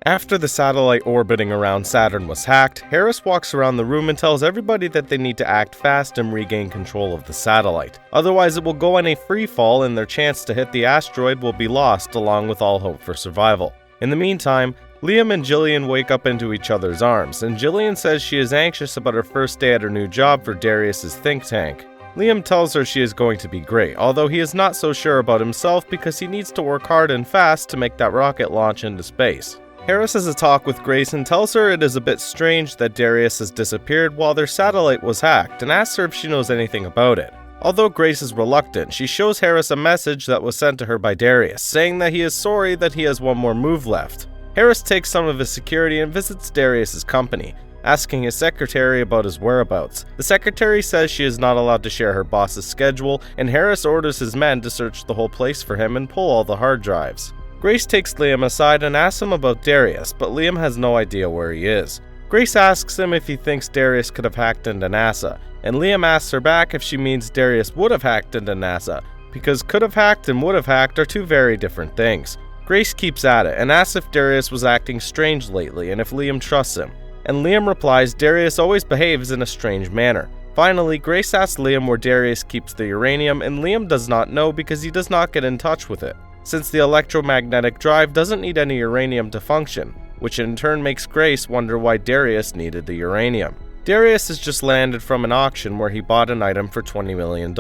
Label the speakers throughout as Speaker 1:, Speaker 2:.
Speaker 1: After the satellite orbiting around Saturn was hacked, Harris walks around the room and tells everybody that they need to act fast and regain control of the satellite. Otherwise it will go on a free fall and their chance to hit the asteroid will be lost along with all hope for survival. In the meantime, Liam and Jillian wake up into each other's arms, and Jillian says she is anxious about her first day at her new job for Darius's think tank. Liam tells her she is going to be great, although he is not so sure about himself because he needs to work hard and fast to make that rocket launch into space. Harris has a talk with Grace and tells her it is a bit strange that Darius has disappeared while their satellite was hacked and asks her if she knows anything about it. Although Grace is reluctant, she shows Harris a message that was sent to her by Darius, saying that he is sorry that he has one more move left. Harris takes some of his security and visits Darius's company, asking his secretary about his whereabouts. The secretary says she is not allowed to share her boss's schedule, and Harris orders his men to search the whole place for him and pull all the hard drives. Grace takes Liam aside and asks him about Darius, but Liam has no idea where he is. Grace asks him if he thinks Darius could have hacked into NASA, and Liam asks her back if she means Darius would have hacked into NASA, because could have hacked and would have hacked are two very different things. Grace keeps at it and asks if Darius was acting strange lately and if Liam trusts him, and Liam replies Darius always behaves in a strange manner. Finally, Grace asks Liam where Darius keeps the uranium, and Liam does not know because he does not get in touch with it, since the electromagnetic drive doesn't need any uranium to function, which in turn makes Grace wonder why Darius needed the uranium. Darius has just landed from an auction where he bought an item for $20 million,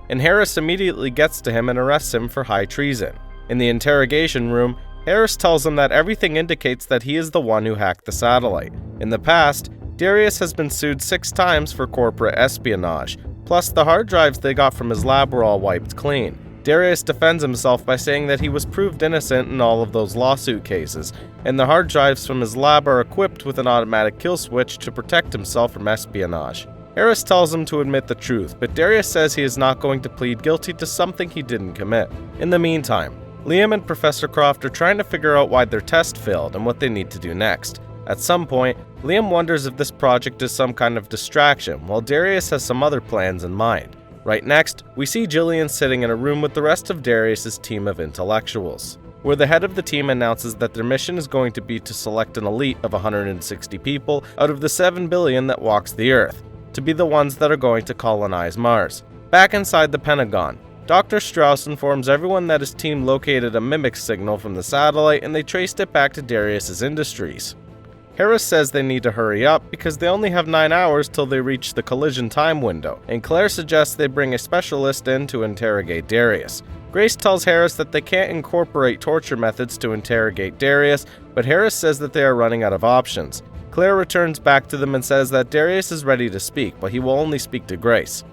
Speaker 1: and Harris immediately gets to him and arrests him for high treason. In the interrogation room, Harris tells him that everything indicates that he is the one who hacked the satellite. In the past, Darius has been sued 6 times for corporate espionage, plus the hard drives they got from his lab were all wiped clean. Darius defends himself by saying that he was proved innocent in all of those lawsuit cases, and the hard drives from his lab are equipped with an automatic kill switch to protect himself from espionage. Harris tells him to admit the truth, but Darius says he is not going to plead guilty to something he didn't commit. In the meantime, Liam and Professor Croft are trying to figure out why their test failed and what they need to do next. At some point, Liam wonders if this project is some kind of distraction, while Darius has some other plans in mind. Right next, we see Jillian sitting in a room with the rest of Darius's team of intellectuals, where the head of the team announces that their mission is going to be to select an elite of 160 people out of the 7 billion that walks the Earth, to be the ones that are going to colonize Mars. Back inside the Pentagon, Dr. Strauss informs everyone that his team located a mimic signal from the satellite and they traced it back to Darius's industries. Harris says they need to hurry up because they only have 9 hours till they reach the collision time window, and Claire suggests they bring a specialist in to interrogate Darius. Grace tells Harris that they can't incorporate torture methods to interrogate Darius, but Harris says that they are running out of options. Claire returns back to them and says that Darius is ready to speak, but he will only speak to Grace.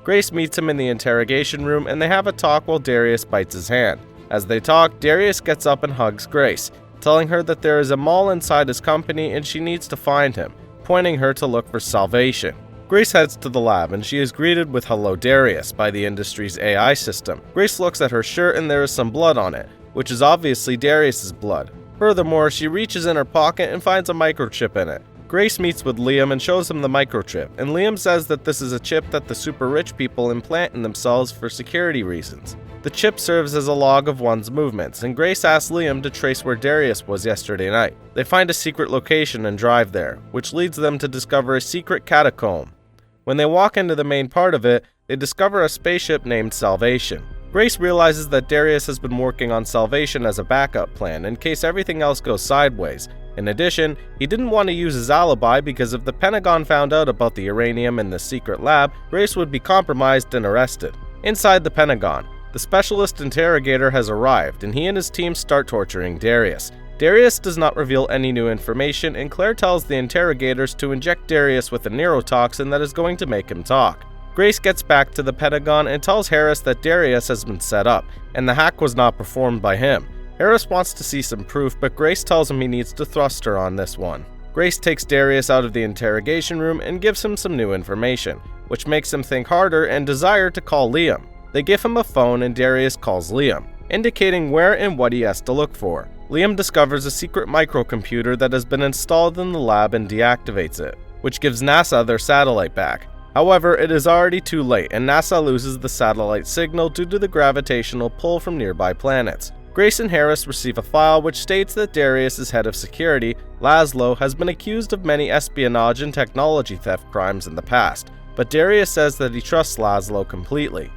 Speaker 1: Grace meets him in the interrogation room and they have a talk while Darius bites his hand. As they talk, Darius gets up and hugs Grace, telling her that there is a mall inside his company and she needs to find him, pointing her to look for Salvation. Grace heads to the lab and she is greeted with "Hello Darius" by the industry's AI system. Grace looks at her shirt and there is some blood on it, which is obviously Darius's blood. Furthermore, she reaches in her pocket and finds a microchip in it. Grace meets with Liam and shows him the microchip, and Liam says that this is a chip that the super rich people implant in themselves for security reasons. The chip serves as a log of one's movements, and Grace asks Liam to trace where Darius was yesterday night. They find a secret location and drive there, which leads them to discover a secret catacomb. When they walk into the main part of it, they discover a spaceship named Salvation. Grace realizes that Darius has been working on Salvation as a backup plan in case everything else goes sideways. In addition, he didn't want to use his alibi because if the Pentagon found out about the uranium in the secret lab, Grace would be compromised and arrested. Inside the Pentagon, the specialist interrogator has arrived and he and his team start torturing Darius. Darius does not reveal any new information, and Claire tells the interrogators to inject Darius with a neurotoxin that is going to make him talk. Grace gets back to the Pentagon and tells Harris that Darius has been set up, and the hack was not performed by him. Harris wants to see some proof, but Grace tells him he needs to thrust her on this one. Grace takes Darius out of the interrogation room and gives him some new information, which makes him think harder and desire to call Liam. They give him a phone and Darius calls Liam, indicating where and what he has to look for. Liam discovers a secret microcomputer that has been installed in the lab and deactivates it, which gives NASA their satellite back. However, it is already too late and NASA loses the satellite signal due to the gravitational pull from nearby planets. Grace and Harris receive a file which states that Darius' head of security, Laszlo, has been accused of many espionage and technology theft crimes in the past, but Darius says that he trusts Laszlo completely.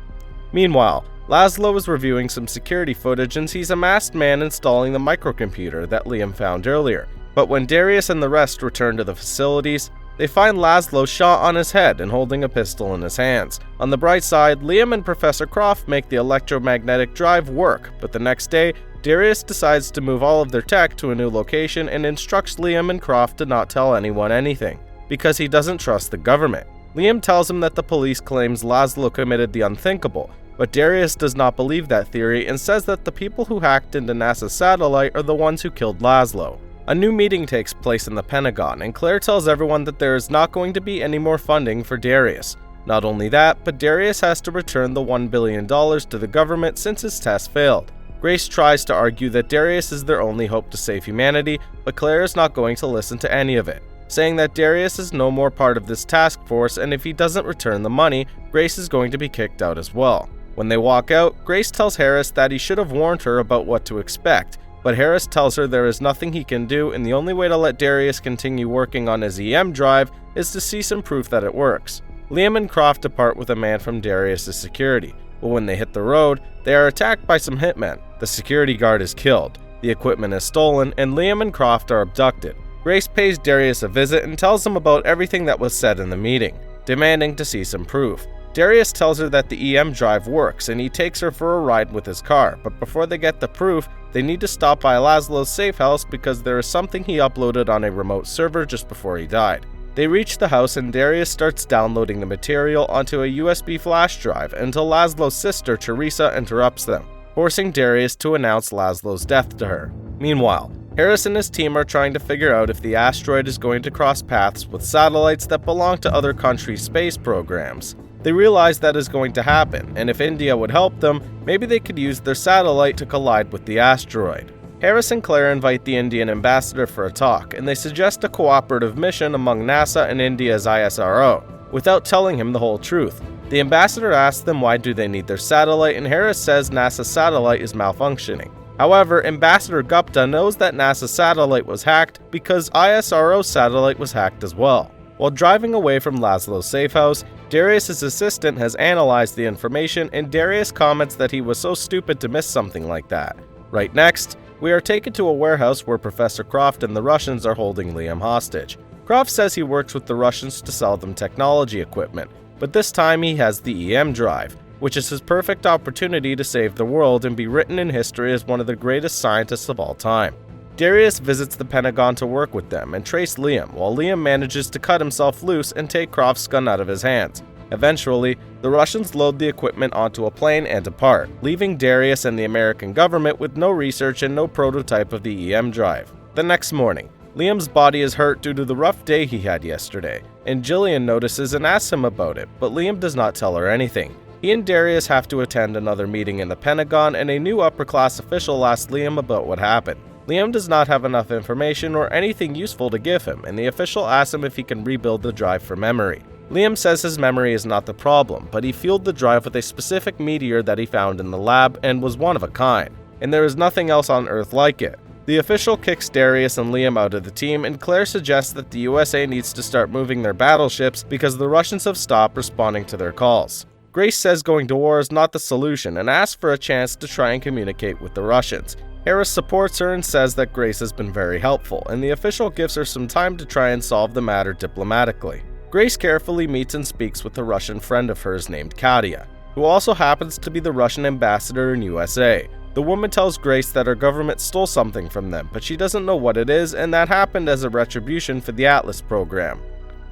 Speaker 1: Meanwhile, Laszlo is reviewing some security footage and sees a masked man installing the microcomputer that Liam found earlier, but when Darius and the rest return to the facilities, they find Laszlo shot on his head and holding a pistol in his hands. On the bright side, Liam and Professor Croft make the electromagnetic drive work, but the next day, Darius decides to move all of their tech to a new location and instructs Liam and Croft to not tell anyone anything, because he doesn't trust the government. Liam tells him that the police claims Laszlo committed the unthinkable, but Darius does not believe that theory and says that the people who hacked into NASA's satellite are the ones who killed Laszlo. A new meeting takes place in the Pentagon, and Claire tells everyone that there is not going to be any more funding for Darius. Not only that, but Darius has to return the $1 billion to the government since his test failed. Grace tries to argue that Darius is their only hope to save humanity, but Claire is not going to listen to any of it, saying that Darius is no more part of this task force, and if he doesn't return the money, Grace is going to be kicked out as well. When they walk out, Grace tells Harris that he should have warned her about what to expect, but Harris tells her there is nothing he can do, and the only way to let Darius continue working on his EM drive is to see some proof that it works. Liam and Croft depart with a man from Darius' security, but when they hit the road, they are attacked by some hitmen. The security guard is killed, the equipment is stolen, and Liam and Croft are abducted. Grace pays Darius a visit and tells him about everything that was said in the meeting, demanding to see some proof. Darius tells her that the EM drive works and he takes her for a ride with his car, but before they get the proof, they need to stop by Laszlo's safe house because there is something he uploaded on a remote server just before he died. They reach the house and Darius starts downloading the material onto a USB flash drive until Laszlo's sister Teresa interrupts them, forcing Darius to announce Laszlo's death to her. Meanwhile, Harris and his team are trying to figure out if the asteroid is going to cross paths with satellites that belong to other countries' space programs. They realize that is going to happen, and if India would help them, maybe they could use their satellite to collide with the asteroid. Harris and Claire invite the Indian ambassador for a talk, and they suggest a cooperative mission among NASA and India's ISRO, without telling him the whole truth. The ambassador asks them why do they need their satellite, and Harris says NASA's satellite is malfunctioning. However, Ambassador Gupta knows that NASA's satellite was hacked because ISRO's satellite was hacked as well. While driving away from Laszlo's safe house, Darius' assistant has analyzed the information, and Darius comments that he was so stupid to miss something like that. Right next, we are taken to a warehouse where Professor Croft and the Russians are holding Liam hostage. Croft says he works with the Russians to sell them technology equipment, but this time he has the EM drive, which is his perfect opportunity to save the world and be written in history as one of the greatest scientists of all time. Darius visits the Pentagon to work with them and trace Liam, while Liam manages to cut himself loose and take Croft's gun out of his hands. Eventually, the Russians load the equipment onto a plane and depart, leaving Darius and the American government with no research and no prototype of the EM drive. The next morning, Liam's body is hurt due to the rough day he had yesterday, and Jillian notices and asks him about it, but Liam does not tell her anything. He and Darius have to attend another meeting in the Pentagon, and a new upper-class official asks Liam about what happened. Liam does not have enough information or anything useful to give him, and the official asks him if he can rebuild the drive for memory. Liam says his memory is not the problem, but he fueled the drive with a specific meteor that he found in the lab and was one of a kind, and there is nothing else on Earth like it. The official kicks Darius and Liam out of the team, and Claire suggests that the USA needs to start moving their battleships because the Russians have stopped responding to their calls. Grace says going to war is not the solution and asks for a chance to try and communicate with the Russians. Harris supports her and says that Grace has been very helpful, and the official gives her some time to try and solve the matter diplomatically. Grace carefully meets and speaks with a Russian friend of hers named Katya, who also happens to be the Russian ambassador in USA. The woman tells Grace that her government stole something from them, but she doesn't know what it is, and that happened as a retribution for the Atlas program,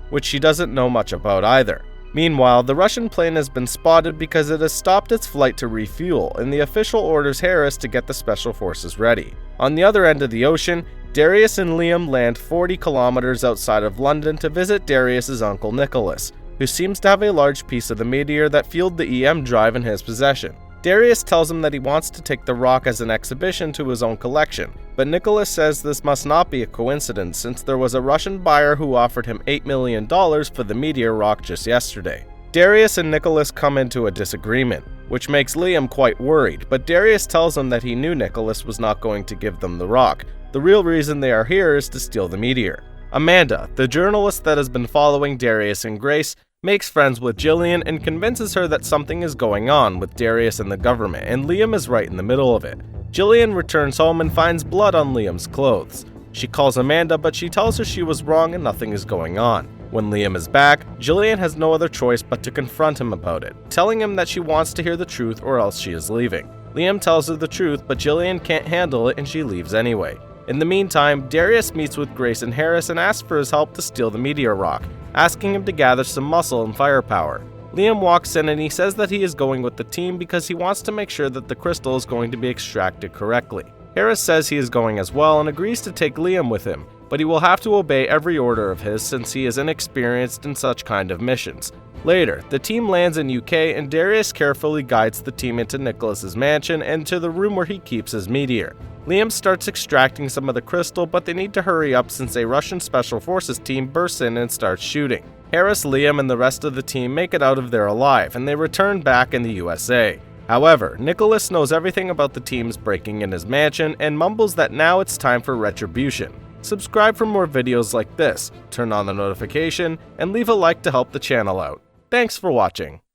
Speaker 1: which she doesn't know much about either. Meanwhile, the Russian plane has been spotted because it has stopped its flight to refuel, and the official orders Harris to get the special forces ready. On the other end of the ocean, Darius and Liam land 40 kilometers outside of London to visit Darius' uncle Nicholas, who seems to have a large piece of the meteor that fueled the EM drive in his possession. Darius tells him that he wants to take the rock as an exhibition to his own collection, but Nicholas says this must not be a coincidence since there was a Russian buyer who offered him $8 million for the meteor rock just yesterday. Darius and Nicholas come into a disagreement. which makes Liam quite worried, but Darius tells him that he knew Nicholas was not going to give them the rock. The real reason they are here is to steal the meteor. Amanda, the journalist that has been following Darius and Grace, makes friends with Jillian and convinces her that something is going on with Darius and the government, and Liam is right in the middle of it. Jillian returns home and finds blood on Liam's clothes. She calls Amanda, but she tells her she was wrong and nothing is going on. When Liam is back, Jillian has no other choice but to confront him about it, telling him that she wants to hear the truth or else she is leaving. Liam tells her the truth, but Jillian can't handle it and she leaves anyway. In the meantime, Darius meets with Grace and Harris and asks for his help to steal the meteor rock, asking him to gather some muscle and firepower. Liam walks in and he says that he is going with the team because he wants to make sure that the crystal is going to be extracted correctly. Harris says he is going as well and agrees to take Liam with him, but he will have to obey every order of his since he is inexperienced in such kind of missions. Later, the team lands in UK and Darius carefully guides the team into Nicholas's mansion and to the room where he keeps his meteor. Liam starts extracting some of the crystal, but they need to hurry up since a Russian Special Forces team bursts in and starts shooting. Harris, Liam, and the rest of the team make it out of there alive, and they return back in the USA. However, Nicholas knows everything about the teams breaking in his mansion and mumbles that now it's time for retribution. Subscribe for more videos like this, turn on the notification, and leave a like to help the channel out. Thanks for watching.